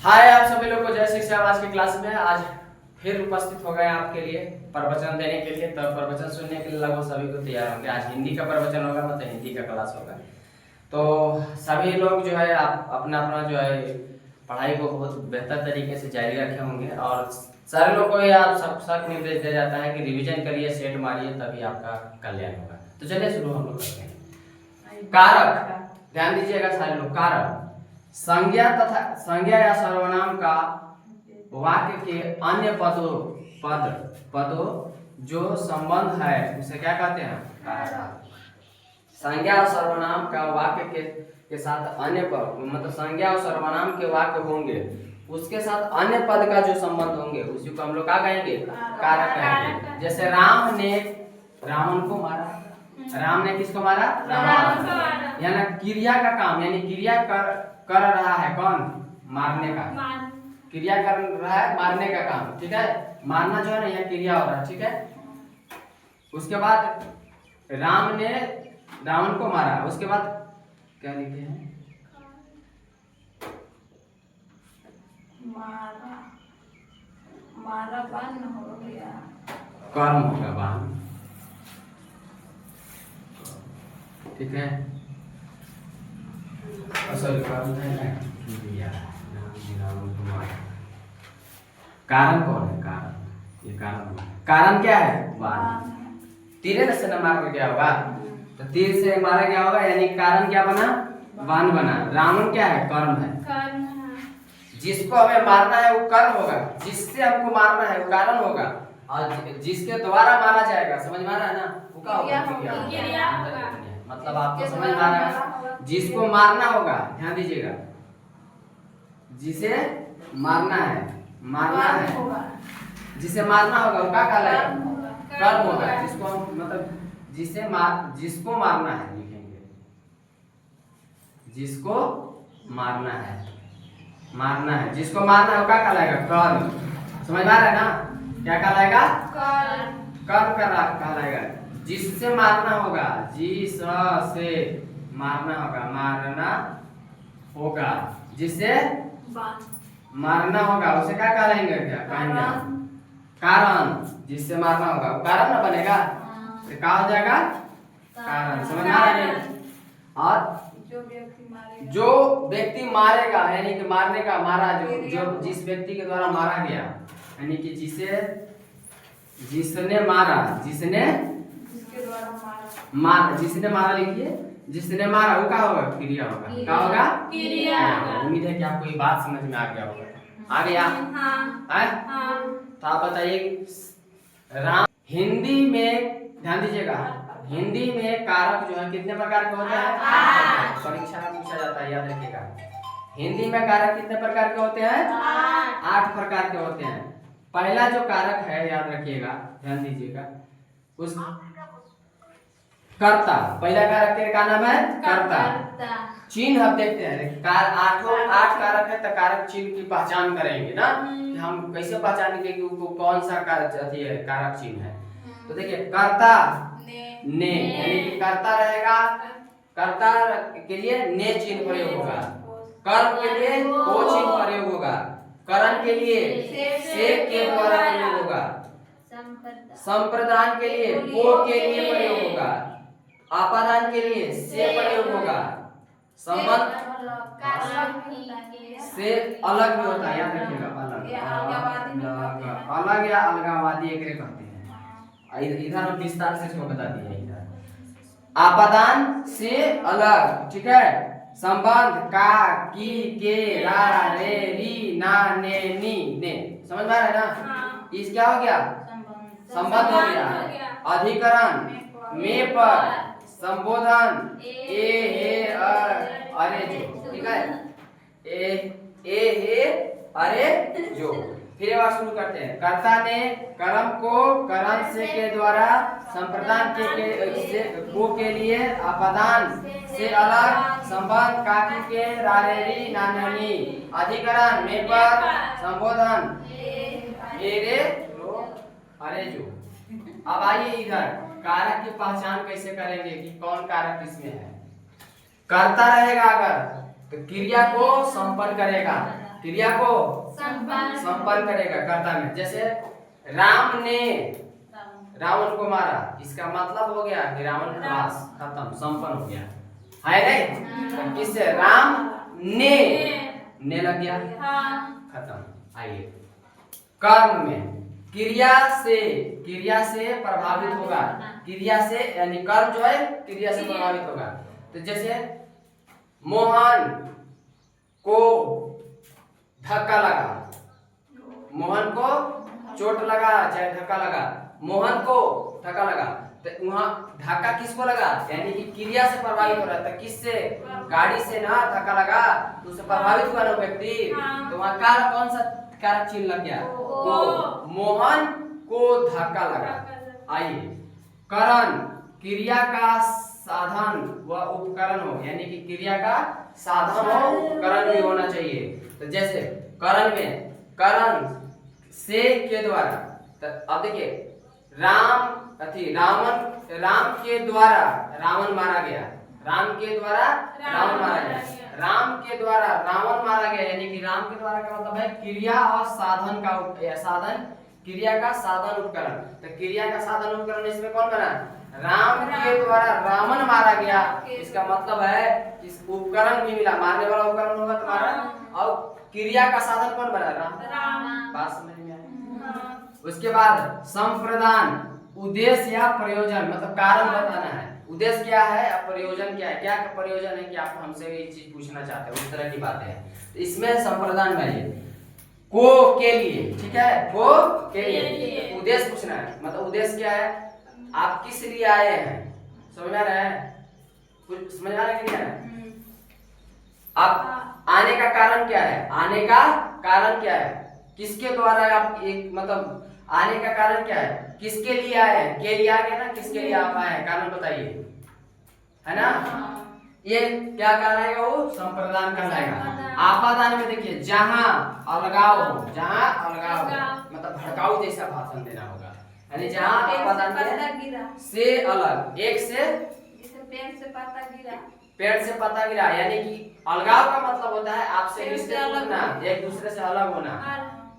हाय आप सभी लोग को जय श्री श्याम। आज की क्लास में आज फिर उपस्थित हो गए आपके लिए प्रवचन देने के लिए। तो प्रवचन सुनने के लिए लगभग सभी को तैयार होंगे। आज हिंदी का प्रवचन होगा, मतलब हिंदी का क्लास होगा। तो सभी लोग जो है आप अपना अपना जो है पढ़ाई को बहुत बेहतर तरीके से जारी रखे होंगे और सारे लोग को ये आप सब सख्त निर्देश दिया जाता है कि रिवीजन करिए, सेट मारिए, तभी आपका कल्याण होगा। तो चलिए शुरू हम लोग करते हैं। कारक, ध्यान दीजिएगा सारे लोग। कारक संज्ञा तथा संज्ञा या सर्वनाम का वाक्य के अन्य पदों जो संबंध है उसे क्या कहते हैं? कारक। संज्ञा और सर्वनाम का वाक्य के साथ अन्य पद, मतलब संज्ञा और सर्वनाम के वाक्य होंगे, उसके साथ अन्य पद का जो संबंध होंगे उसी को हम लोग क्या कहेंगे? कारक कहेंगे। जैसे राम ने रावण को मारा। राम ने किसको मारा? रावण। यानी क्रिया का काम, यानी क्रिया कर रहा है कौन? मारने का। क्रिया कर रहा है मारने का काम, ठीक है। मारना जो है ना, यह क्रिया हो रहा है, ठीक है। उसके बाद राम ने रावण को मारा। उसके बाद क्या लिखे हैं? मारा बान हो गया, कर्म होगा बान, ठीक है। असल कर्म है ना, क्रिया। रावण को मारा। कारण कौन है? कारण, ये कारण क्या है? बाण। तीर से न मार गया होगा, तो तीर से मारा गया होगा, यानी कारण क्या बना? बाण बना। रावण क्या है? कर्म है। जिसको हमें मारना है वो कर्म होगा, जिससे हमको मारना है वो कारण होगा, और जिसके द्वारा मारा जाएगा, समझ में आ रहा है ना, वो क्या होगा? क्रिया होगा। मतलब आपको समझ में आ रहा है? जिसको मारना होगा, ध्यान दीजिएगा, जिसे मारना है, जिसे मारना होगा वो क्या कहलाएगा? कर्म होगा। जिसको मतलब जिसको मारना है, लिखेंगे जिसको मारना है, जिसको मारना है वो क्या कहलाएगा? कर्म। समझ में आ रहा है ना? क्या कहलाएगा? कर्म कहलाएगा। जिससे मारना होगा, जिस से मारना होगा, जिसे मारना होगा उसे क्या कहेंगे? क्या कहेंगे? कारण। जिससे मारना होगा वो कारण ना बनेगा, तो क्या हो जाएगा? कारण। समझ में आ रहा है? और जो व्यक्ति मारेगा, यानी कि मारने का, मारा जो जिस व्यक्ति के द्वारा मारा गया, यानी कि जिसने मारा, जिसने मारा, लिखिए, जिसने मारा वो क्या होगा? क्रिया होगा। क्या होगा? क्रिया। उम्मीद है कि आपको ये बात समझ में आ गया होगा। आ गया? हाँ। तो आप बताइए, राम हिंदी में, ध्यान दीजिएगा, हिंदी में कारक जो है कितने प्रकार के होते हैं? परीक्षा में पूछा जाता है, याद रखिएगा। हिंदी में कारक कितने प्रकार के होते हैं? 8 प्रकार के होते हैं। पहला जो कारक है, याद रखिएगा, ध्यान दीजिएगा, उस कर्ता। पहला कारक का नाम है कर्ता। चिन्ह हम देखते हैं, आठ कारक है, तो कारक चिन्ह की पहचान करेंगे ना, कि हम कैसे पहचानेंगे कि वो कौन सा कारक चिन्ह है। तो देखिए, कर्ता ने, यानी कि कर्ता रहेगा, कर्ता के लिए ने चिन्ह प्रयोग होगा, कर्म के लिए को चिन्ह प्रयोग होगा, करण के लिए से के द्वारा प्रयोग होगा, संप्रदान के लिए को के लिए प्रयोग होगा, आपादान के लिए से प्रयोग होगा, संबंध से अलग भी होता है, याद रखिएगा, अलग या अलगावादी एक कहते हैं। इधर हम विस्तार से इसको बता दिए। इधर आपादान से अलग, ठीक है। संबंध का, की, के, रा, रे, री, ना, ने, नी, ने। समझ में आ रहा है ना? इस क्या हो गया? संबंध हो गया। अधिकरण में पर, संबोधन ए हे अरे जो, ठीक है। ए हे अरे जो। फिर बार शुरू करते हैं। कर्ता ने कर्म को करण से के द्वारा, संप्रदान से को के लिए, आपादान से अलग, संबंध काकी के, रारेरी, नाननी, अधिकरण में पर, संबोधन मेरे लो अरे जो। अब आइए इधर, कारक की पहचान कैसे करेंगे कि कौन कारक किसमें है। कर्ता रहेगा अगर, तो क्रिया को संपन्न करेगा, क्रिया को संपन्न करेगा कर्ता में। जैसे राम ने रावण को मारा, इसका मतलब हो गया कि रावण का नाश खत्म, संपन्न हो गया है नहीं। तो किससे? राम ने लग गया, खत्म। आइए कर्म में क्रिया से प्रभावित होगा, क्रिया से यानी कर्म जो है क्रिया से प्रभावित होगा। तो जैसे मोहन को धक्का लगा, मोहन को चोट लगा चाहे धक्का लगा, मोहन को धक्का लगा, तो वहां धक्का किसको लगा? यानी कि क्रिया से प्रभावित हो रहा था। किससे? गाड़ी से ना धक्का लगा तो उससे प्रभावित हुआ ना व्यक्ति, तो वहां कारक कौन सा कारक चिन्ह लग गया? को। मोहन को धक्का लगा। आइए करण क्रिया का साधन व उपकरण हो, यानी कि क्रिया का साधन हो उपकरण भी होना चाहिए। तो जैसे करण में करण से के द्वारा, तो अब देखिए राम के द्वारा रावण मारा गया, राम के द्वारा रावण मारा गया, राम के द्वारा रावण मारा गया, यानी कि राम के द्वारा का मतलब है क्रिया और साधन का साधन, क्रिया का साधन उपकरण। तो क्रिया का साधन उपकरण इसमें कौन बना? राम के द्वारा रावण मारा गया, इसका मतलब है इस उपकरण भी मिला, मारने वाला उपकरण होगा तुम्हारा, और क्रिया का साधन कौन बना? राम। बात समझ में आई? उसके बाद संप्रदान उद्देश्य या प्रयोजन, मतलब कारण बताना है। उद्देश्य क्या है, प्रयोजन क्या है, क्या प्रयोजन है कि आप हमसे ये चीज पूछना चाहते हो, उस तरह की बातें हैं। तो इसमें संप्रदान में ये को के लिए, ठीक है, को के लिए उद्देश्य पूछना है। मतलब उद्देश्य क्या है, आप किस लिए आए हैं, समझ में आ रहा है? कुछ समझ आ रहा है कि नहीं आ रहा है? आप आने का कारण क्या है, आने का कारण क्या है, किसके द्वारा आप एक मतलब आने का कारण क्या है, किसके लिए आए हैं? के लिए आ गया ना, किसके लिए आप आए हैं, कारण बताइए, है ना? ये क्या कहलाएगा? वो संप्रदान कहलाएगा। आपादान में देखिए जहां अलगाव हो, जहां अलगाव हो मतलब भड़काऊ जैसा भाषण देना होगा, यानी जहां आपादान में से अलग, एक से पेड़ से पत्ता गिरा, यानी कि अलगाव का मतलब होता है आपसे रिश्ते टूटना, एक दूसरे से अलग होना,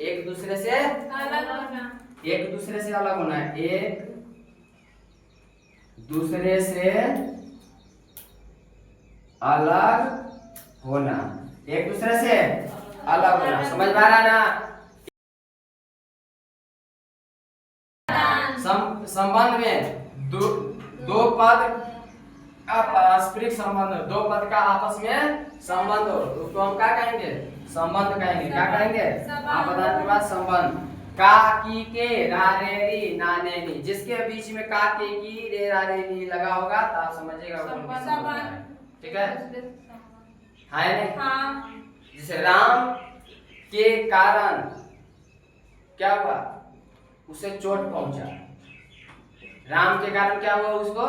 एक दूसरे से अलग होना, एक दूसरे से अलग होना, एक दूसरे से अलग होना, एक दूसरे से अलग होना, समझ में आ रहा है ना? संबंध में दो पद का पारस्परिक संबंध, दो पद का आपस में संबंध हो तो हम क्या कहेंगे? संबंध कहेंगे। क्या कहेंगे? आपादान के बाद संबंध। का की के रा रे री ना ने नी, जिसके बीच में का के की रे रा रे नी लगा होगा तो आप समझिएगा वो, ठीक है, है नहीं? जैसे राम के कारण क्या हुआ, उसे चोट पहुंचा, राम के कारण क्या हुआ, उसको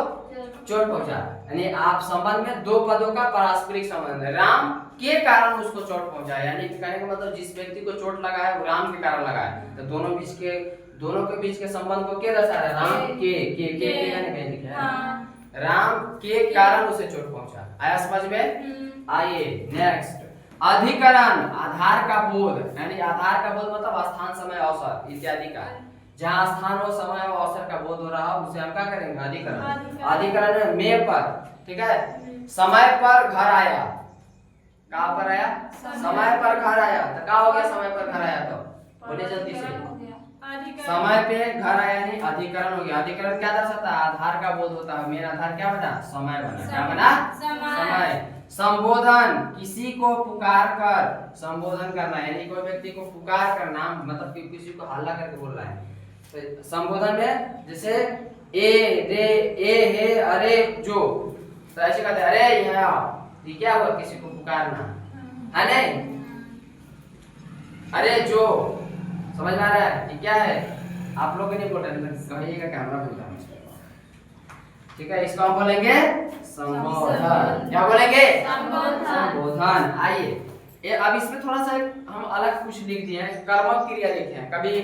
चोट पहुंचा, यानी आप संबंध में दो पदों का पारस्परिक संबंध है। राम के कारण उसको चोट पहुंचा, यानी कहने का मतलब जिस व्यक्ति को चोट लगा है वो राम के कारण लगा है, तो दोनों के बीच के संबंध को क्या दर्शा रहा है? राम के कहने दिखा है, राम के कारण उसे चोट पहुंचा। आया समझ में? आइए नेक्स्ट, अधिकरण आधार का बोध, यानी आधार का बोध मतलब स्थान समय अवसर इत्यादि का, जहाँ स्थान और समय और अवसर का बोध हो रहा हो उसे हम क्या करेंगे? अधिकरण। अधिकरण में पर, ठीक है, समय पर घर आया, कहाँ पर आया? समय पर घर आया, तो क्या हो गया? समय पर घर आया, तो बोले जल्दी से, समय पे घर आया नहीं, अधिकरण हो गया। अधिकरण क्या दर्शाता है? आधार का बोध होता है, मेरा आधार क्या बना? समय बना, क्या बना? समय। संबोधन किसी को पुकार कर संबोधन करना, यानी कोई व्यक्ति को पुकार कर, नाम मतलब कि किसी को हल्ला करके बोल रहा है, तो संबोधन में जैसे ए रे ए हे अरे जो, तो ऐसे कहते हैं अरे यहाँ, ये क्या हुआ? किसी को पुकारना है नहीं? अरे जो, समझ में आ रहा है? ये क्या है? आप लोग नहीं बोल रहे, कहिएगा कैमरा बोल रहा है, ठीक है, इसको हम बोलेंगे संबोधन। क्या बोलेंगे? संबोधन। आइए ये अब इसमें थोड़ा सा हम अलग कुछ लिख दिए हैं, कर्मक क्रिया लिखे हैं। कभी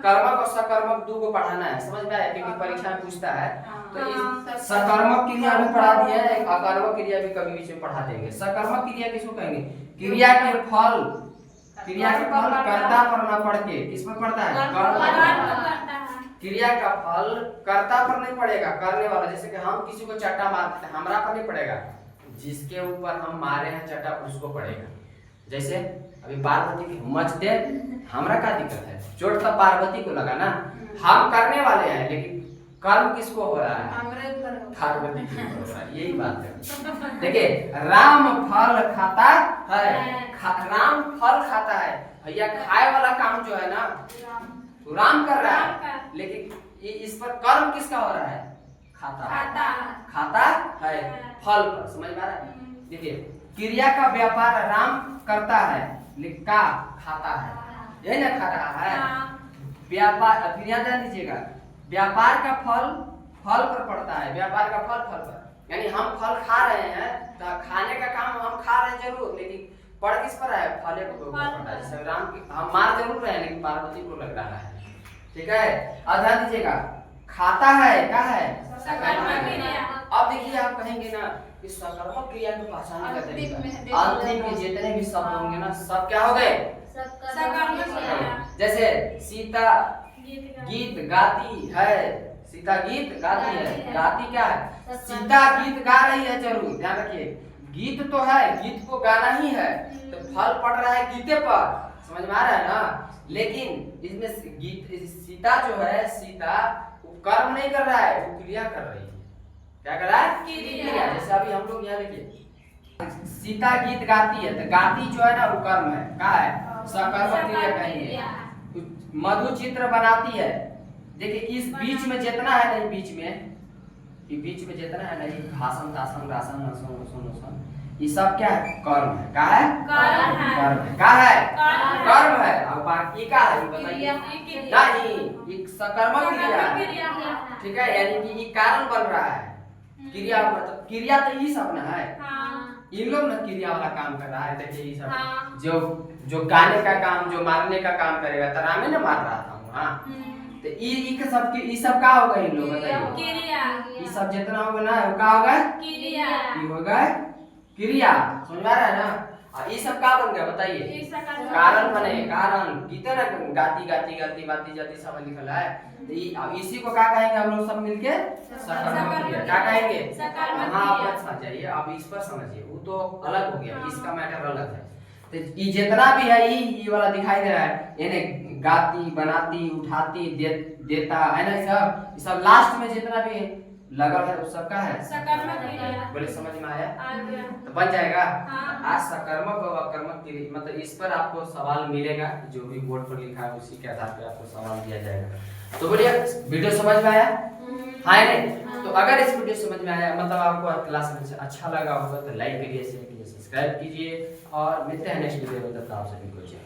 कर्मक और सकर्मक दो को पढ़ाना है, समझ में आया, क्योंकि परीक्षा में पूछता है। तो इस सकर्मक क्रिया भी पढ़ा दिया है, एक अकर्मक क्रिया भी कभी बीच में पढ़ा देंगे। सकर्मक क्रिया किसको कहेंगे? क्रिया के फल कर्ता पर न पड़ के किस पर पड़ता है? क्रिया का फल कर्ता पर नहीं पड़ेगा, करने वाला। जैसे कि हम किसी को चट्टा मारते हैं, हमरा पर नहीं पड़ेगा, जिसके ऊपर हम मारे हैं चट्टा उसको पड़ेगा। जैसे अभी पार्वती की मचते, हमरा क्या दिक्कत है? चोट तो पार्वती को लगा ना, हम करने वाले हैं, लेकिन कर्म किसको हो रहा है? पार्वती को हो रहा है। यही बात है। देखिए, राम फल खाता है, राम फल खाता है। भैया खाए वाला काम जो है ना, तो राम कर रहा है, लेकिन इस पर कर्म किसका हो रहा है? खाता है फल पर। समझ में आ रहा है? देखिए, क्रिया का व्यापार राम करता है, लेकिन का खाता है, यही ना खा रहा है। व्यापार, क्रिया ध्यान दीजिएगा, व्यापार का फल फल पर पड़ता है, व्यापार का फल फल पर। यानी हम फल खा रहे हैं, तो खाने का काम हम खा रहे हैं जरूर, लेकिन पड़ किस पर है? फले को पड़ता है। जैसे राम की हम मार जरूर रहे हैं, लेकिन पार्वती को लग रहा है। ठीक है, अब ध्यान दीजिएगा, खाता है क्या है? अब देखिए, आप कहेंगे ना कि सकर्मक क्रिया को पहचानने का तरीका, अंतिम के जितने भी शब्द होंगे ना, सब क्या हो गए? जैसे सीता गीत गाती है, सीता गीत गाती है, गाती क्या है? सीता गीत गा रही है, जरूर ध्यान रखिए, गीत तो है, गीत को गाना ही है, तो फल पड़ रहा है गीते पर। समझ में आ रहा है ना? लेकिन इसमें गीत, सीता जो है, सीता कर्म नहीं कर रहा है, वो क्रिया कर रही है। क्या कर रहा है? क्रिया। जैसे अभी हम लोग यहाँ देखिए, सीता गीत गाती है, तो गाती जो है ना, वो कर्म है, क्या है? सकर्मक क्रिया कहेंगे। मधु चित्र बनाती है। देखिए, इस बीच में जितना है ना, बीच में जितना है ना, ये भाषण तासन रासन नसन नसन नसन, ये सब क्या है? कर्म है। क्या है? कर्म है। क्या है? कर्म है। और बाकी क्या है बताइए? नहीं, एक सकर्मक क्रिया है। ठीक है, यानी कि ये कारण बन रहा है क्रिया, मतलब क्रिया तो ये सब ना है। इन लोग ना क्रिया वाला काम कर रहा है। देखिए, ये सब जो गाने का काम, जो मारने का काम करेगा, तो रामे ना मार रहा था वहाँ, तो ये सब का होगा? इन लोग बताइए, ये सब जितना होगा ना, वो का होगा? ये होगा क्रिया। समझ में आ रहा है ना? और ये सब का बन गया बताइए? कारण बने, कारण। गीते ना गाती गाती गाती बाती जाती सब लिखल है, तो अब इसी को क्या कहेंगे हम लोग सब मिलके? सकर्मक क्रिया। क्या कहेंगे? हाँ, आप मत समझिए, अब इस पर समझिए, वो तो अलग हो गया, इसका मैटर अलग है। तो ये जितना भी है, ये वाला दिखाई दे रहा है, यानी गाती, बनाती, उठाती, देता है ना, ये सब लास्ट में जितना भी लगा है, वो सबका है सकर्मक क्रिया। बोले समझ में आया? तो बन जाएगा। आज सकर्मक और अकर्मक क्रिया, मतलब इस पर आपको सवाल मिलेगा, जो भी बोर्ड पर लिखा है उसी के आधार पर आपको सवाल दिया जाएगा। तो बोलिए, वीडियो समझ में आया? हाँ नहीं? तो अगर इस वीडियो समझ में आया, मतलब आपको क्लास में अच्छा लगा होगा, तो लाइक करिए, शेयर कीजिए, सब्सक्राइब कीजिए, और मिलते हैं नेक्स्ट वीडियो में। तब तक आप सभी को जय।